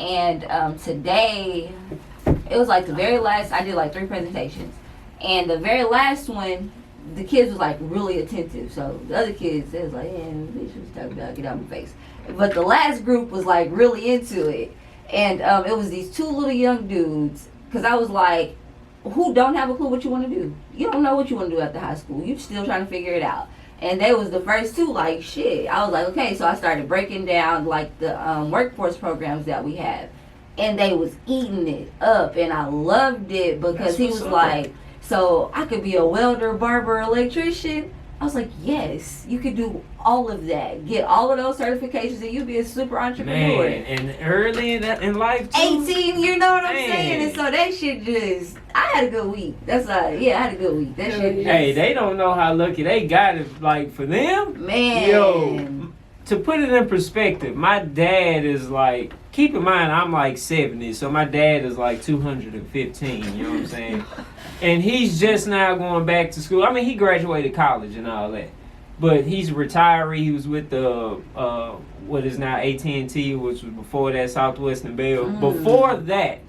And today, it was like the very last, I did like 3 presentations. And the very last one, the kids was like really attentive. So the other kids, they was like, yeah, bitch, was talking about, get out of my face. But the last group was like really into it. And it was these 2 little young dudes. Because I was like, who don't have a clue what you want to do? You don't know what you want to do after high school. You still trying to figure it out. And they was the first 2, like, shit. I was like, okay. So I started breaking down, like, the workforce programs that we have. And they was eating it up. And I loved it because he was like, so I could be a welder, barber, electrician. I was like, yes, you could do all of that. Get all of those certifications and you'll be a super entrepreneur. Man, and early in life too. 18, you know what I'm saying? And so that shit just, I had a good week. That's I had a good week. That shit just, hey, they don't know how lucky they got it. Like, for them, man. Yo, to put it in perspective, my dad is like, keep in mind, I'm like 70, so my dad is like 215, you know what I'm saying? And he's just now going back to school. I mean, he graduated college and all that. But he's a retiree. He was with the, what is now AT&T, which was before that Southwest and Bell. Before that,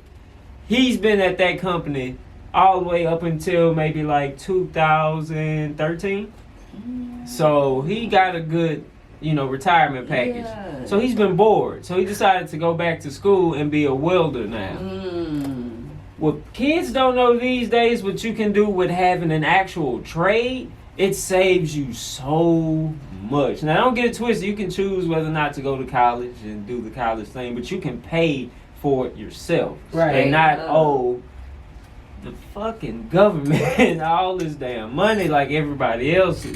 he's been at that company all the way up until maybe like 2013. So he got a good, retirement package. Yeah. So he's been bored. So he decided to go back to school and be a welder now. What kids don't know these days, what you can do with having an actual trade, it saves you so much. Now, don't get it twisted. You can choose whether or not to go to college and do the college thing, but you can pay for it yourself. Right. And not owe the fucking government all this damn money like everybody else,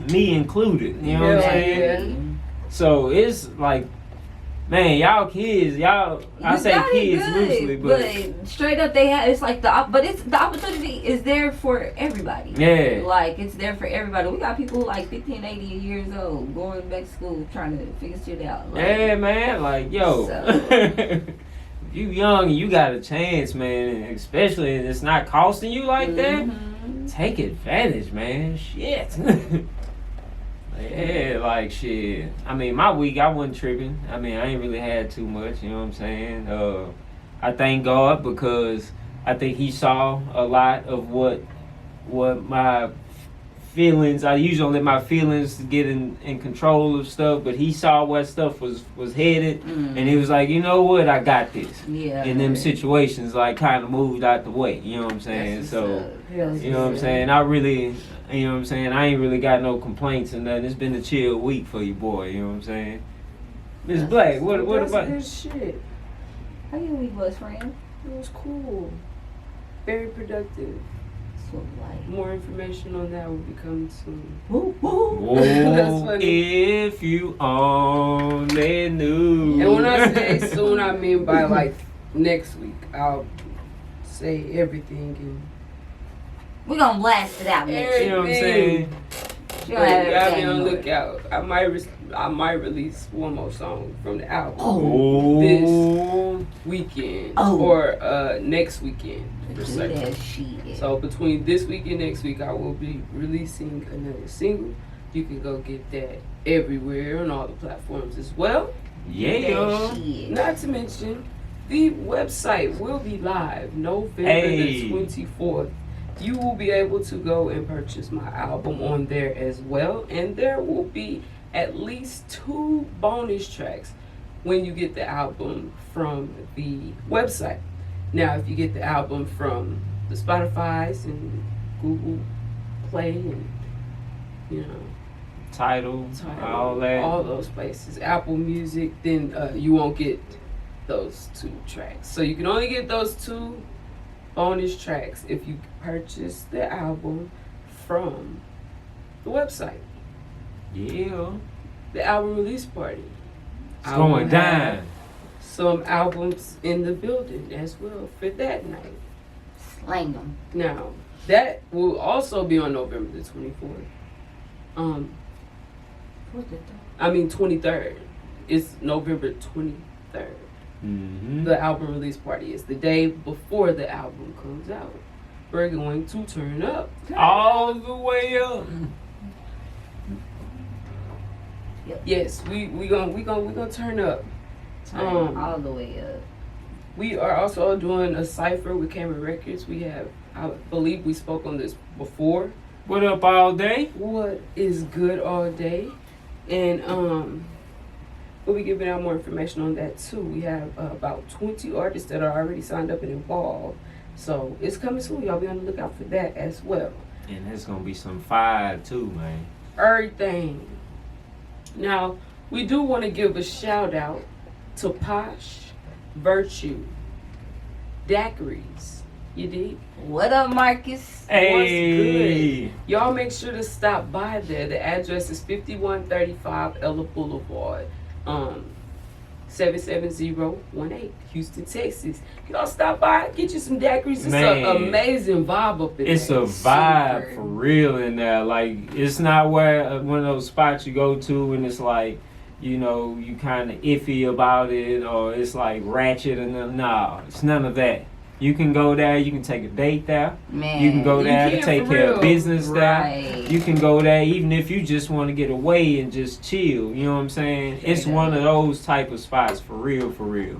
me included. You know what I'm saying? Yeah. So it's like, man, y'all kids, I say kids loosely, but straight up they have, it's like the opportunity is there for everybody. Yeah. Like, it's there for everybody. We got people like 15, 80 years old going back to school trying to figure shit out. Like, yeah, man, like, yo. So. You young and you got a chance, man, and especially if it's not costing you like that, take advantage, man. Shit. Yeah, like, shit. I mean, my week, I wasn't tripping. I mean, I ain't really had too much, you know what I'm saying? I thank God because I think he saw a lot of what my feelings, I usually don't let my feelings get in control of stuff, but he saw where stuff was headed, and he was like, you know what, I got this. Yeah. In them situations, like, kind of moved out the way, you know what I'm saying? So, you know what I'm saying? I really... You know what I'm saying? I ain't really got no complaints and nothing. It's been a chill week for you, boy. You know what I'm saying? Miss Black, what about... That's good shit. How your week was, friend? It was cool. Very productive. So, like... More information on that will be coming soon. That's funny. If you only knew. And when I say soon, I mean by, like, next week. I'll say everything and... We're gonna blast it out next. You know what I'm saying? You gotta be on the lookout. I might release one more song from the album this weekend or next weekend. So between this week and next week, I will be releasing another single. You can go get that everywhere on all the platforms as well. Yeah. Not to mention, the website will be live November the 24th. You will be able to go and purchase my album on there as well. And there will be at least 2 bonus tracks when you get the album from the website. Now, if you get the album from the Spotify's and Google Play and, Tidal, all that. All those places, Apple Music, then you won't get those 2 tracks. So you can only get those 2 bonus tracks if you purchase the album from the website. Yeah. The album release party. It's going down. Some albums in the building as well for that night. Slang them. Now, that will also be on November the 24th. 23rd. It's November 23rd. The album release party is the day before the album comes out. We're going to turn up all the way up. Yep. Yes, we gonna turn up. Turn all the way up. We are also doing a cipher with Cameron Records. We have, I believe we spoke on this before. What up all day? What is good all day? And we'll be giving out more information on that too. We have about 20 artists that are already signed up and involved. So it's coming soon. Y'all be on the lookout for that as well. And there's gonna be some fire too, man. Everything. Now, we do want to give a shout out to Posh Virtue Daiquiris. You dig? What up, Marcus? Hey. What's good? Y'all make sure to stop by there. The address is 5135 Ella Boulevard, 77018, Houston, Texas. Y'all stop by, get you some daiquiris. It's an amazing vibe up in there. It's a vibe for real in there. Like, it's not where one of those spots you go to and it's like, you know, you kind of iffy about it or it's like ratchet and no, it's none of that. You can go there, you can take a date there. Man, you can go there to take care of business right. there. You can go there even if you just want to get away and just chill. You know what I'm saying? It's one of those type of spots for real, for real.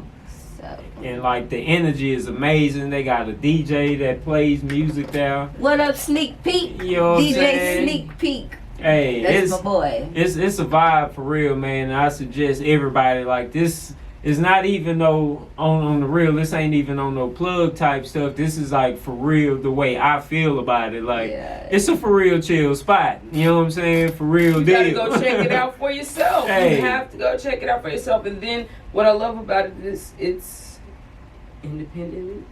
So. And like the energy is amazing. They got a DJ that plays music there. What up, Sneak Peek? You know what I'm DJ saying? Sneak Peek. Hey, that's my boy. It's a vibe for real, man. I suggest everybody like this. It's not even no on the real. This ain't even on no plug type stuff. This is like for real the way I feel about it. Like it's a for real chill spot. You know what I'm saying? For real deal. You gotta go check it out for yourself. Hey. You have to go check it out for yourself. And then what I love about it is it's independently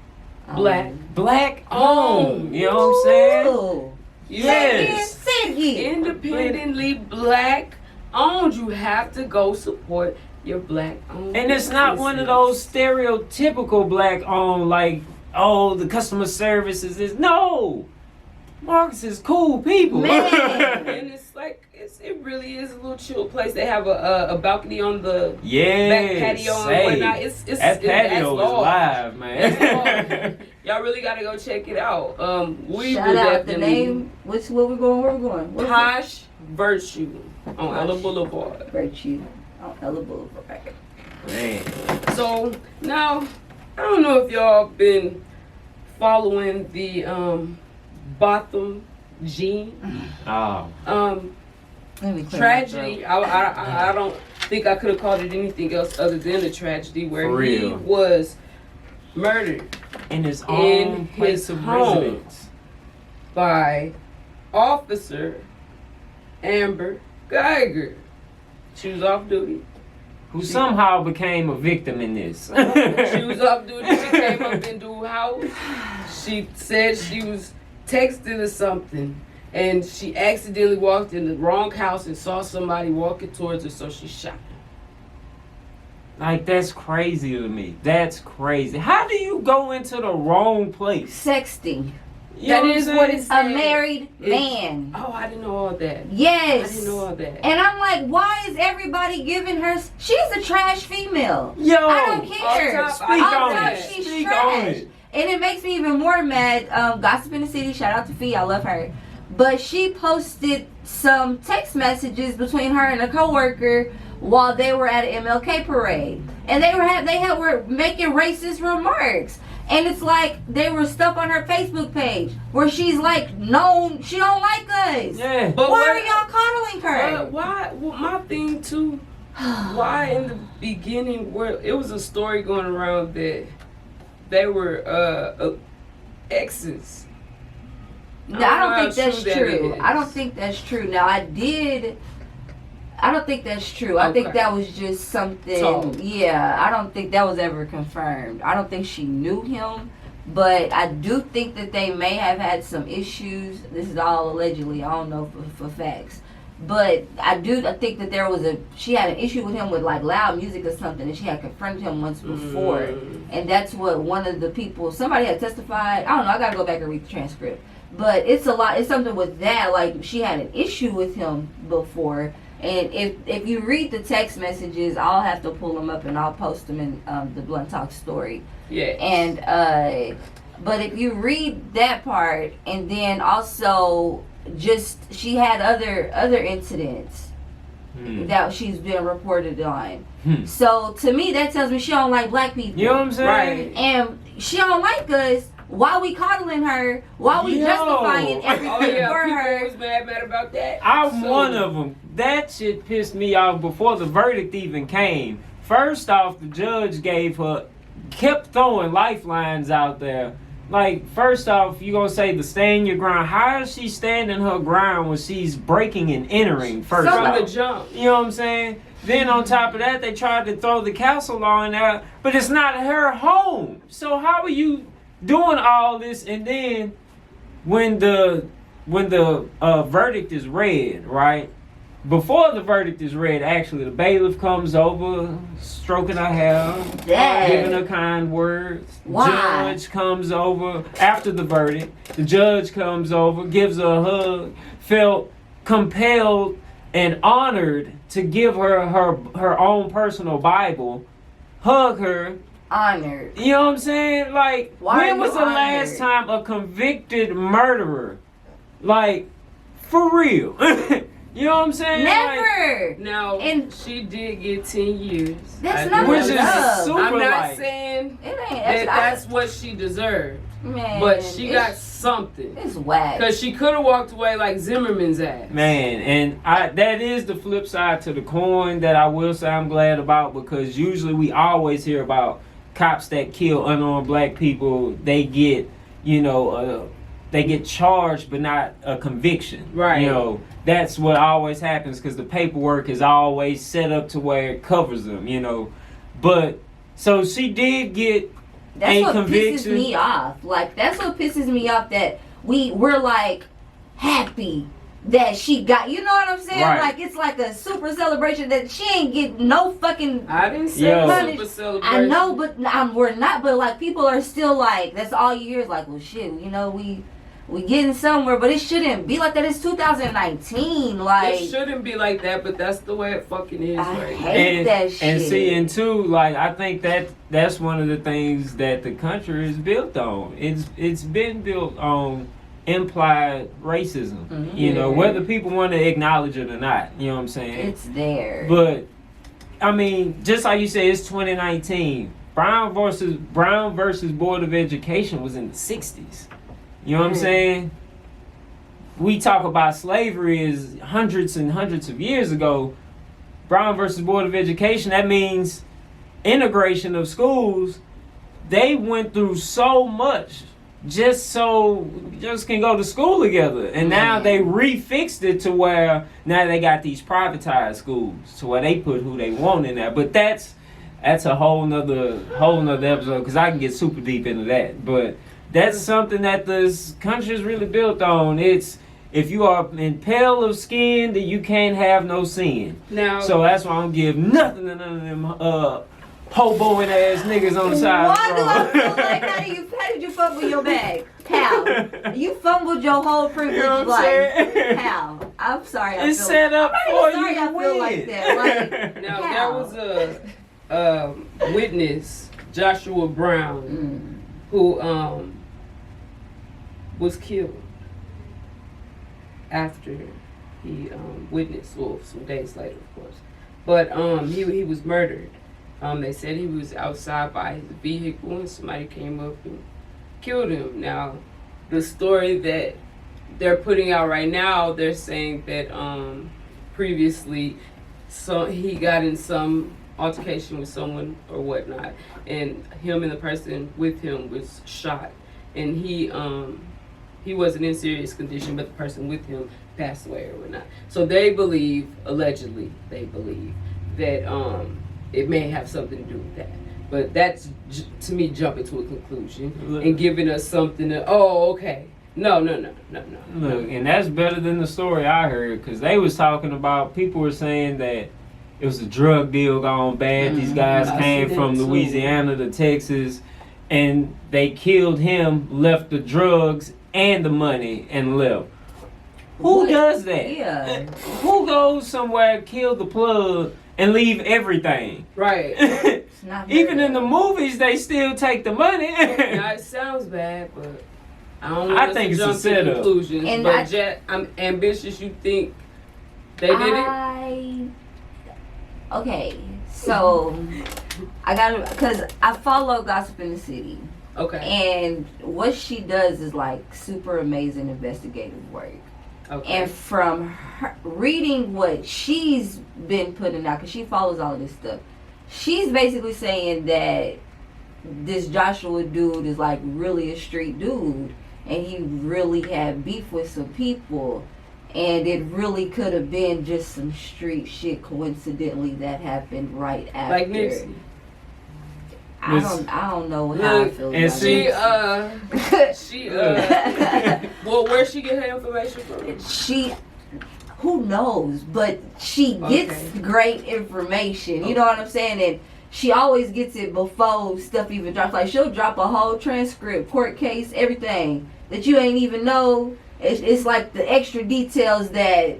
black owned. You know what I'm saying? Ooh. Yes. Say it again. Independently black owned. You have to go support your black owned. And it's not one of those stereotypical black owned like, oh, the customer service is this. No. Marcus is cool people. Man. And it's like it really is a little chill place. They have a balcony on the back patio and whatnot. That patio is live, man. Y'all really gotta go check it out. We Shout will out the definitely name. Where we going? Posh Virtue on Ella Boulevard. Virtue on Ella Boulevard. Man. So now I don't know if y'all been following the Botham Jean tragedy. I don't think I could have called it anything else other than a tragedy where he was murdered in his own place of residence by Officer Amber Geiger. She was off duty. Who somehow became a victim in this. She was off duty. She came up into the house. She said she was texting or something, and she accidentally walked in the wrong house and saw somebody walking towards her, so she shot him. Like, that's crazy to me. That's crazy. How do you go into the wrong place? Sexting. You know that is what it's a married man. Oh, I didn't know all that. Yes. I didn't know all that. And I'm like, why is everybody giving her? She's a trash female. Yo, I don't care. Speak on it. She's Speak trash. on it. And it makes me even more mad. Gossip in the City, shout out to Fee, I love her. But she posted some text messages between her and a coworker while they were at an MLK parade, and they were making racist remarks. And it's like they were stuck on her Facebook page where she's like, no, she don't like us. Yeah. But why are y'all coddling her? Why? Well, my thing too. Why in the beginning, where it was a story going around that they were exes. No, I don't think that's true. I don't think that's true. Now, I don't think that's true. I think that was just something. Yeah, I don't think that was ever confirmed. I don't think she knew him, but I do think that they may have had some issues. This is all allegedly. I don't know for facts. But I think that she had an issue with him with like loud music or something, and she had confronted him once before. And that's what one of the people, somebody had testified. I don't know, I gotta go back and read the transcript. But it's something with that, like she had an issue with him before. And if you read the text messages, I'll have to pull them up and I'll post them in the Blunt Talk story. Yeah. And but if you read that part, and then also just she had other incidents that she's been reported on. Hmm. So to me, that tells me she don't like black people. You know what I'm saying? Right. And she don't like us. Why we coddling her? Why we Yo. justifying everything Oh yeah, for people her? was mad about that. I'm So- one of them. That shit pissed me off before the verdict even came. First off, the judge kept throwing lifelines out there. Like, first off, you gonna say the stand your ground. How is she standing her ground when she's breaking and entering first From off? the jump. You know what I'm saying? Then on top of that, they tried to throw the castle law in there, but it's not her home. So how are you doing all this? And then when the verdict is read, right? Before the verdict is read, actually, the bailiff comes over, stroking her hair, Dad. giving her kind words. Why? Judge comes over after the verdict. The judge comes over, gives her a hug, felt compelled and honored to give her own personal Bible, hug her. Honored. You know what I'm saying? Like, Why when are was you the last time a convicted murderer, like, for real? You know what I'm saying? Like, Never. Now, And- she did get 10 years. That's I not do which know is that. enough. super I'm not light. saying It ain't. that that's what she deserved, man. but she got it's- something. It's whack. Because she could have walked away like Zimmerman's ass. Man, and that is the flip side to the coin that I will say I'm glad about, because usually we always hear about cops that kill unarmed black people. They get, they get charged but not a conviction. Right. You know, that's what always happens because the paperwork is always set up to where it covers them, But, so she did get That's a what conviction. pisses me off. Like, that's what pisses me off, that we're like happy that she got, you know what I'm saying? Right. Like, it's like a super celebration that she ain't get no fucking. I didn't say Yo. it was super celebration. I know, but we're not. But like, people are still like, that's all you hear is like, well, shit, we getting somewhere, but it shouldn't be like that. It's 2019. Like, It shouldn't be like that, but that's the way it fucking is I right now. hate that shit. And see, and two, like, I think that's one of the things that the country is built on. It's been built on implied racism. Mhm. You know, whether people want to acknowledge it or not. You know what I'm saying? it's there. But I mean, just like you say, it's 2019. Brown versus Board of Education was in the 60s. You know what I'm saying? We talk about slavery as hundreds and hundreds of years ago. Brown versus Board of Education, that means integration of schools. They went through so much just can go to school together. And now they refixed it to where now they got these privatized schools to where they put who they want in there. But that's a whole nother episode, because I can get super deep into that. But that's something that this country is really built on. It's, if you are in pale of skin, then you can't have no sin. Now, So that's why I don't give nothing to none of them hoboing ass niggas on the side Why of do the I road. feel like how did you fumble your bag? How? You fumbled your whole privileged You know what I'm life. saying? How? I'm sorry. I It's feel, set up I'm for really you sorry to I feel win. like that. Like, now how? there was a witness, Joshua Brown, who was killed after he witnessed, well, some days later, of course. But he was murdered. They said he was outside by his vehicle and somebody came up and killed him. Now, the story that they're putting out right now, they're saying that previously he got in some altercation with someone or whatnot, and him and the person with him was shot, and he wasn't in serious condition, but the person with him passed away or whatnot. So they believe, allegedly, that it may have something to do with that. But that's, to me, jumping to a conclusion and giving us something to, okay. No. Look, and that's better than the story I heard, because they was talking about, people were saying that it was a drug deal gone bad. These guys I came see that from too. Louisiana to Texas, and they killed him, left the drugs and the money, and left. Who What? does that? Yeah. Who goes somewhere, kill the plug, and leave everything? Right. It's not Even fair. in the movies, they still take the money. Now, it sounds bad, but I don't know. I think it's a jump to setup. conclusions. And But I'm ambitious. You think they did it? I Okay, so I got because I follow Gossip in the City, Okay. and what she does is like super amazing investigative work. Okay. And from her, reading what she's been putting out, because she follows all of this stuff, she's basically saying that this Joshua dude is like really a street dude, and he really had beef with some people, and it really could have been just some street shit coincidentally that happened right after. Like Nipsey. I don't know how I feel and about see, it. Well, where'd she get her information from? Who knows, but she gets great information. You know what I'm saying? And she always gets it before stuff even drops. Like, she'll drop a whole transcript, court case, everything that you ain't even know. It's like the extra details that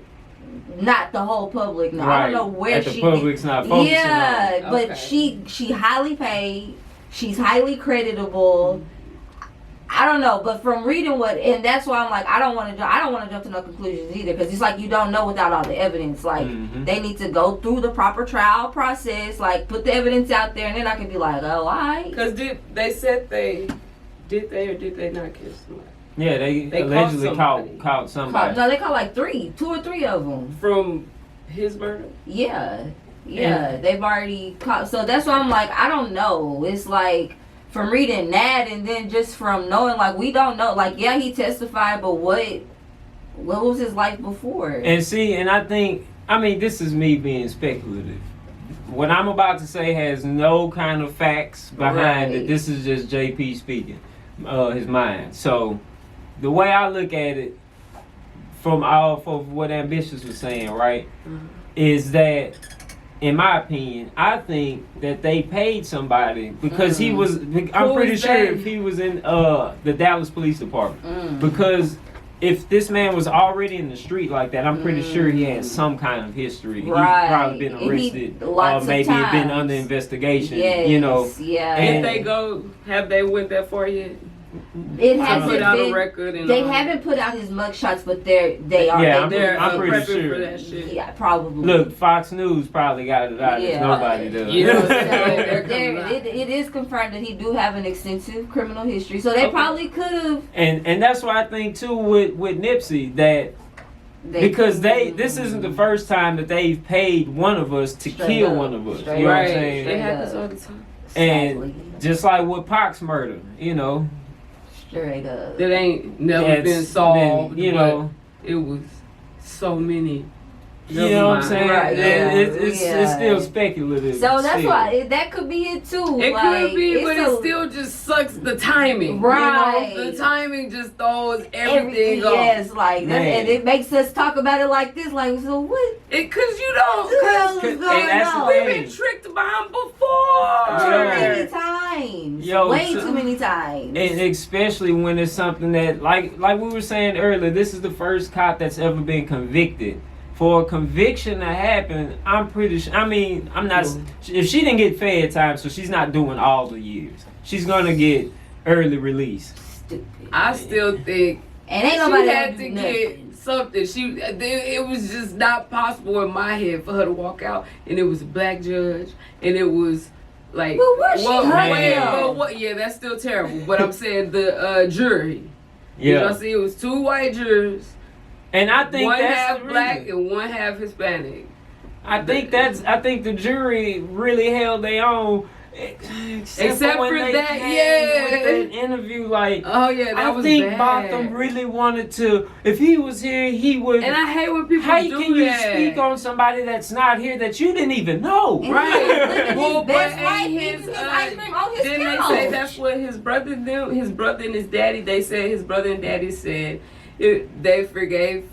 not the whole public know. Right. I don't know where that she the public's not focusing yeah, on. but Okay. she highly paid. She's highly creditable. I don't know, but from reading and that's why I'm like, I don't want to jump to no conclusions either, because it's like you don't know without all the evidence. Like, they need to go through the proper trial process, like put the evidence out there, and then I can be like, oh, alright. Because did they or did they not kiss somebody? Yeah, they allegedly caught somebody. No, they caught like 2 or 3 of them From his murder? Yeah, they've already caught. So that's why I'm like, I don't know. It's like from reading that, and then just from knowing, like, we don't know. Like, yeah, he testified, but what was his life before? And see, and I think, I mean, this is me being speculative. What I'm about to say has no kind of facts behind it. This is just JP speaking, his mind. So the way I look at it, from what Ambitious was saying, right, is that, in my opinion, I think that they paid somebody because he was. I'm pretty sure if he was in the Dallas Police Department, because if this man was already in the street like that, I'm pretty sure he had some kind of history. Right. He's probably been arrested, or maybe times. been under investigation. Yes, you know. Yeah. And have they went that far yet? It hasn't put out been. a record and They haven't put out his mugshots, but they are. Yeah, They're I'm pretty prepping sure. for that shit. Yeah, probably. Look, Fox News probably got it out. Yeah. Nobody does. Yeah. It is confirmed that he do have an extensive criminal history, so they probably could have. And that's why I think too with Nipsey that because this isn't the first time that they've paid one of us to kill one of us. You know what I'm saying? It happens all the time. And just like with Pac's murder, you know, straight up, that ain't never been solved. You know, it was so many. You know what I'm saying? Right, It's still speculative. So that's why that could be it too. It like, could be, but it still just sucks the timing. Right. You know? The timing just throws everything off. Yes, like that, and it makes us talk about it like this. Like, so what? Because you don't. What the hell is going on? We've been tricked by him before. Too many times. Way too many times. And especially when it's something that, like we were saying earlier, this is the first cop that's ever been convicted. For a conviction to happen, I'm pretty sure. I mean, I'm not. If she didn't get fed time, so she's not doing all the years. She's gonna get early release. Stupid. I still think. And ain't nobody she had to get something. It was just not possible in my head for her to walk out, and it was a black judge, and it was like. Well, what? Yeah, that's still terrible. But I'm saying the jury. Yeah. You see, it was 2 white jurors. And I think one that's half the black reason. and one half Hispanic. I think the jury really held their own. Except for that, yeah. With that interview, like, oh yeah, that was think bad. Botham really wanted to. If he was here, he would. And I hate when people How do can you that. speak on somebody that's not here that you didn't even know? Right. Well, but ain't his ice cream on his didn't they couch. say that's what his brother knew? His brother and his daddy. They said his brother and daddy said they forgave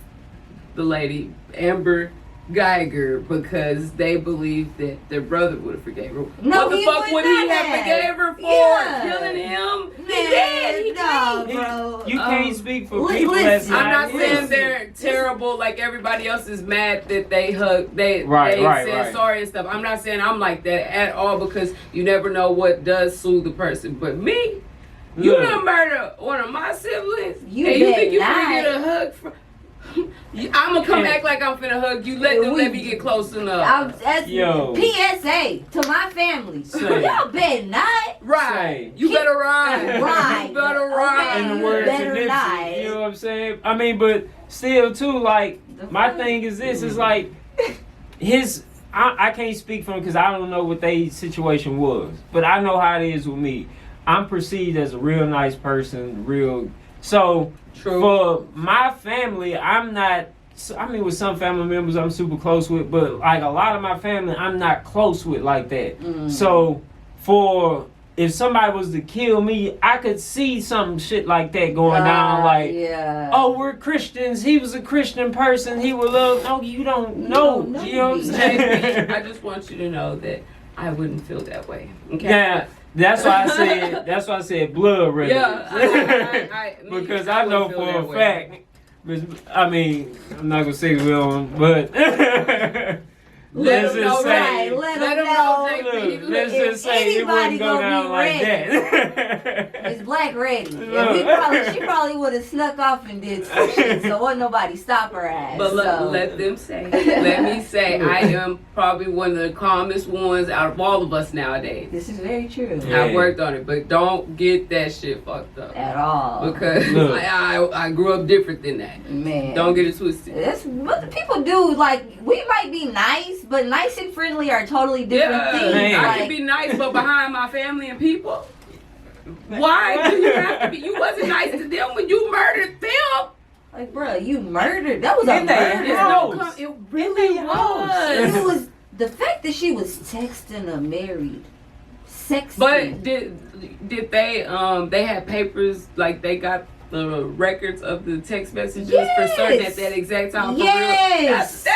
the lady Amber Geiger because they believed that their brother would have forgave her. No, what the he fuck would he have forgave her for? Yeah. Killing him? He Man, dead. He no, dead. bro. You can't speak for listen, people that's I'm not here. saying they're terrible like everybody else is mad that they hugged, they Right. said sorry and stuff. I'm not saying I'm like that at all because you never know what does soothe the person. But me, you Look. done murder one of my siblings, You and you bet think you not. can get a hug from? I'm gonna come act like I'm finna hug you. Let me get close enough. Yo. PSA to my family. Say. Y'all better not. Right. You better ride. Ride. You better ride. In the words of Better Nipsey, not. you know what I'm saying? I mean, but still, too, like, my thing is this, is like, I can't speak for him because I don't know what their situation was, but I know how it is with me. I'm perceived as a real nice person, so True. For my family, I'm not, I mean, with some family members I'm super close with, but like a lot of my family I'm not close with like that. So if somebody was to kill me, I could see some shit like that going down. Like, oh, we're Christians. He was a Christian person. He would love. No, you don't know. You know what I'm saying? I just want you to know that I wouldn't feel that way. Okay. Yeah, that's why I said. That's why I said blood relatives. Yeah, because I know for a fact. I mean, I'm not gonna say we on, but. Let's just say, let them know. Let's just say it wouldn't go down like that. It's Black ready. She probably would have snuck off and did some shit, so wasn't nobody stop her ass. But let them say. Let me say, I am probably one of the calmest ones out of all of us nowadays. This is very true. Yeah. I worked on it, but don't get that shit fucked up. At all. Because I grew up different than that. Man. Don't get it twisted. That's what the people do. Like, we might be nice, but nice and friendly are totally different things. Man. I can be nice, but behind my family and people. Why do you have to be? You wasn't nice to them when you murdered them. Like, bro, you murdered. That was a murder. It really was. It was the fact that she was texting a married, sexting. But did they had papers, like they got the records of the text messages for certain at that exact time? Yes.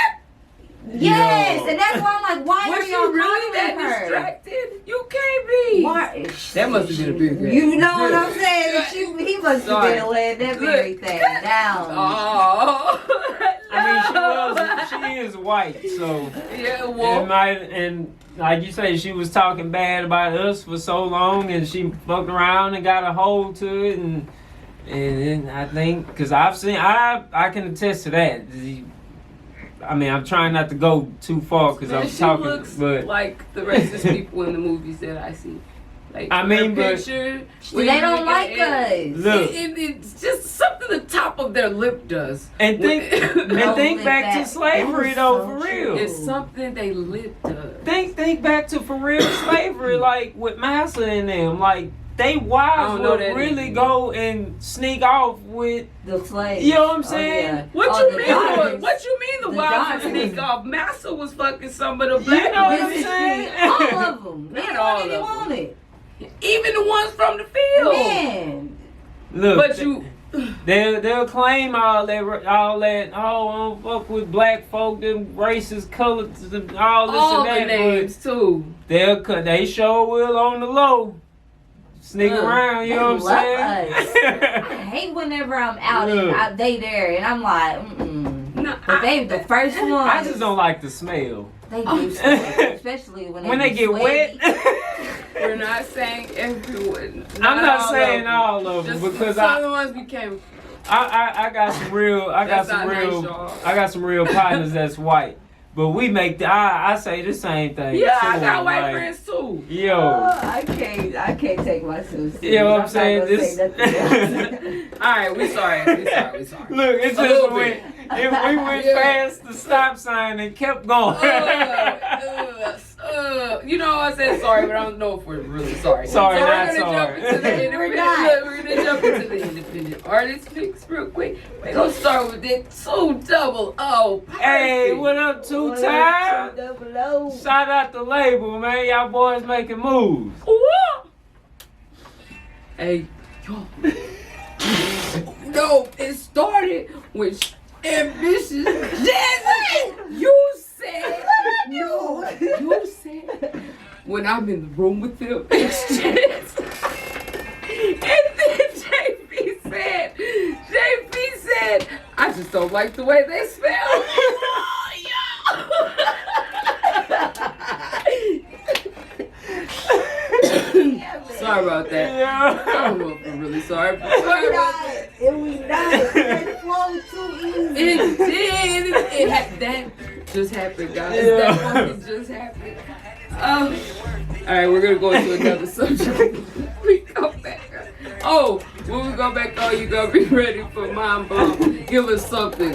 Yes, Yo. and that's why I'm like, why Was are she y'all really calling that her? distracted? You can't be. Why? That must have been a big. You know what I'm saying? He must have been laying that very thing down. Oh. I mean, she is white, so Yeah, well. and like you say, she was talking bad about us for so long, and she fucked around and got a hold to it, and I think because I can attest to that. I mean, I'm trying not to go too far because I'm talking, looks but like the racist people in the movies that I see. Like, I mean, her but picture, they don't like us. Look. It's just something the top of their lip does. and think back to slavery though, for real. It's something they lip does. Think back to for real slavery, like with Massa and them, like they wives would really go and sneak off with the slaves. You know what I'm saying? What you mean the wives would sneak off? Massa was fucking some of the black You know what I'm women. saying? All of them. Not all of them. Wanted. Even the ones from the field. Man. Look, But you. they'll claim all that. Oh, I don't fuck with black folk, them racist colors, all this All and that. the names too. They sure will on the low. Sneak around, you know what I'm saying? I hate whenever I'm out and they there, and I'm like, No, but they the first one. I just don't like the smell. They do, especially when they get sweaty. wet. we're not saying everyone. I'm not saying of them. all of them Just because some of the ones became. I got some real partners that's white. But we make I say the same thing. Yeah, too, I got white like, friends too. Yo. I can't take myself serious. You know what I'm saying? All right, we sorry. Look, it's just we went past the stop sign and kept going. You know, I said sorry, but I don't know if we're really sorry. Sorry, so not we're sorry. We're gonna jump into the independent artist picks real quick. We're gonna start with it 200. Hey, what up, 2 Time? Shout out the label, man. Y'all boys making moves. Hey, yo. No, it started with ambitious Jazzy. You said when I'm in the room with them, it's just. And then JP said, I just don't like the way they smell. Sorry about that. Yeah. I don't know if I'm really sorry, but sorry about that. It was not. It flowed too easy. It did. That just happened, guys. Yeah. That fucking just happened. All right, we're gonna go into another subject. We go back. Oh, when we go back on, you gonna be ready for mind blown. Give us something.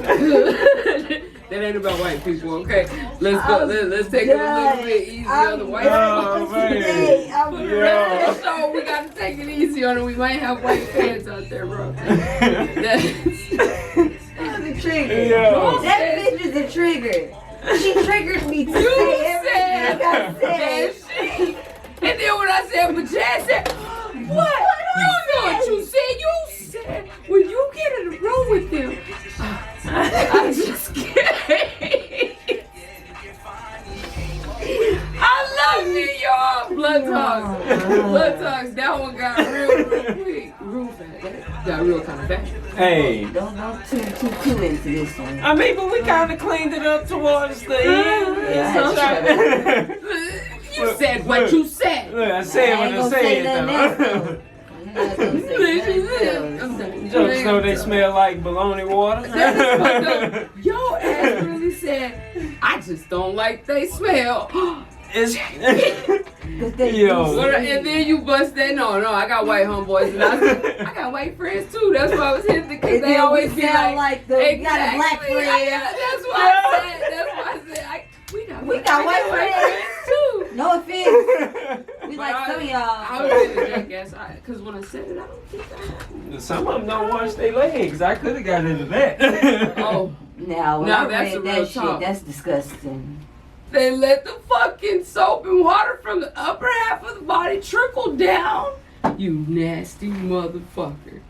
That ain't about white people, okay? Let's go. Let's take it a little bit easy on the white people. Man. So we gotta take it easy on it. We might have white fans out there, bro. That's a trigger. Yo. That bitch is a trigger. She triggered me to say everything I said. shit. And then when I said, but Jazz said, what? You know what you said. You said, when you get in the room with them, I just can't. I love New York. Blood Talkz. Blood Talkz. That one got real quick. Real fast. Got real kind of bad. Hey. Don't too into this one. I mean, but we kind of cleaned it up towards the end. Yeah, You said what you said. Look, I said what I said, though. Jokes know they smell like bologna water. Your ass really said, I just don't like they smell. It's Yo. And then you bust that. No, I got white homeboys. And I got white friends too. That's why I was hitting because they always be like the you got a black friend. That's why I said. We got white friends too. No offense. We like some of y'all. I was in the jackass because when I said it, I don't think I. Some of them don't wash their legs. I could have got into that. Oh, now now I that's read a real that talk. shit, that's disgusting. They let the fucking soap and water from the upper half of the body trickle down. You nasty motherfucker.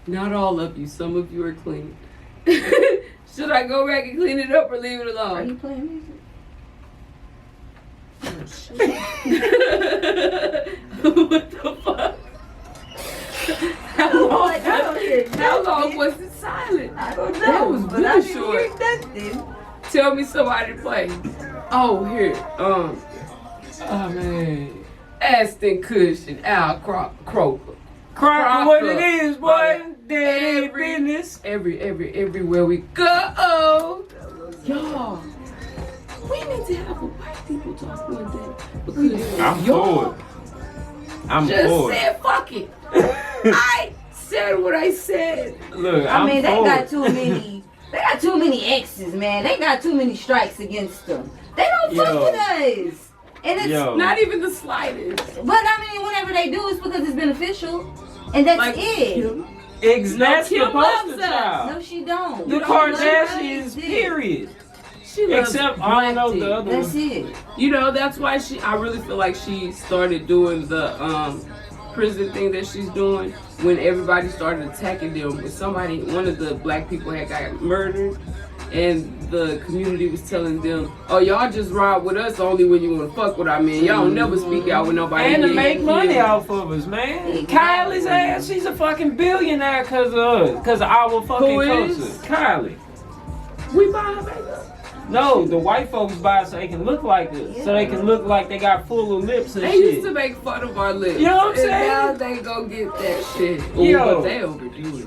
Not all of you. Some of you are clean. Should I go back and clean it up or leave it Are alone? you playing music? What the fuck? How long was it silent? I don't know. That was but I really didn't short. hear nothing. Tell me somebody play. Oh, here. Oh man. Aston Cushion, Al Croker. Crocker, what it is, boy? That ain't business. Everywhere we go. Y'all. We need to have a white people talk one day. Because I'm y'all for it. I'm just for it. said fuck it. I said what I said. Look, I mean, they for got it. too many. They got too many exes, man. They got too many strikes against them. They don't fuck with us. And it's not even the slightest. But I mean, whenever they do, it's because it's beneficial. And that's Like it. Kim. That's Kim the poster loves us. child. No, she don't. The She loves Kardashians, us. period. She loves Except, I don't know black the other That's one. it. You know, that's why I really feel like she started doing the prison thing that she's doing when everybody started attacking them. When one of the black people had got murdered, and the community was telling them, oh, y'all just ride with us only when you want to fuck with our men. Y'all don't never speak out with nobody. And to get make killed." money off of us, man. Exactly. Kylie's ass, she's a fucking billionaire because of us. Because of our fucking Who is? culture. Kylie. We buy her makeup. No, the white folks buy it so they can look like us. So they can look like they got full of lips and They shit. used to make fun of our lips. You know what I'm and saying? now they go get that shit. Ooh, Yo. but they overdo it.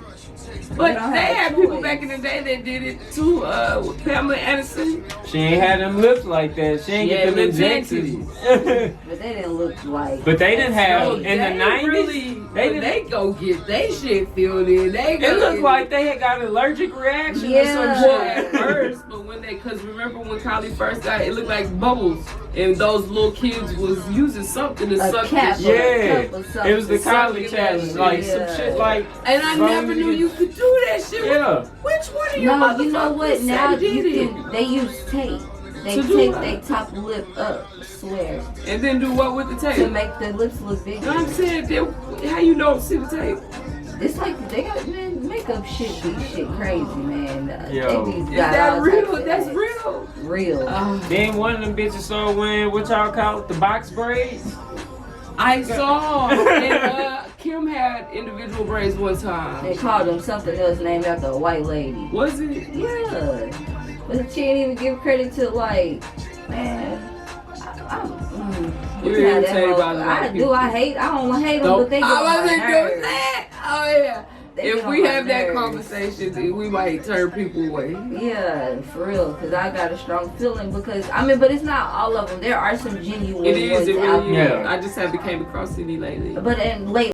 But don't they have a had people choice. back in the day that did it too. With Pamela Anderson. She ain't had them lips like that. She ain't She get had them lips and injections. But they didn't look like. But they didn't have, No, in the they 90s, really, they when didn't. they go get they shit filled in. They go It looked get like they had got allergic reaction or Yeah. some Well, shit. at first, but when because remember when Kylie first got it looked like bubbles, and those little kids was using something to A suck cap. the shit. Yeah, Cup or something. it was the Something Kylie like challenge, that. like Yeah. some shit like. And I never knew you could do that shit. Yeah. Which one of your No, motherfuckers you know what? Now did you it? can. They use tape. They To do tape what? their top lip up. I swear. And then do what with the To tape? make the lips look You know what I'm bigger. saying? How you don't see the tape? It's like they got man makeup shit be shit crazy, man. Yo. They be Is got that all real? types of That's acts. real. Real. Then one of them bitches started wearing what y'all call it, the box braids. I saw. And Kim had individual braids one They time. called them something else named after a white lady. Was it? Yeah. But she didn't even give credit to like, man. You're It's not that irritated whole- by the white I people. do. I don't hate them, but they I get on my wasn't doing nerves. that. Oh yeah. They If get on we my have that nerves. conversation, we might turn people away. Yeah, for real, because I got a strong feeling because, I mean, but it's not all of them. There are some genuine It is. ones It out really there. is. I just haven't came across any lately. But and lately,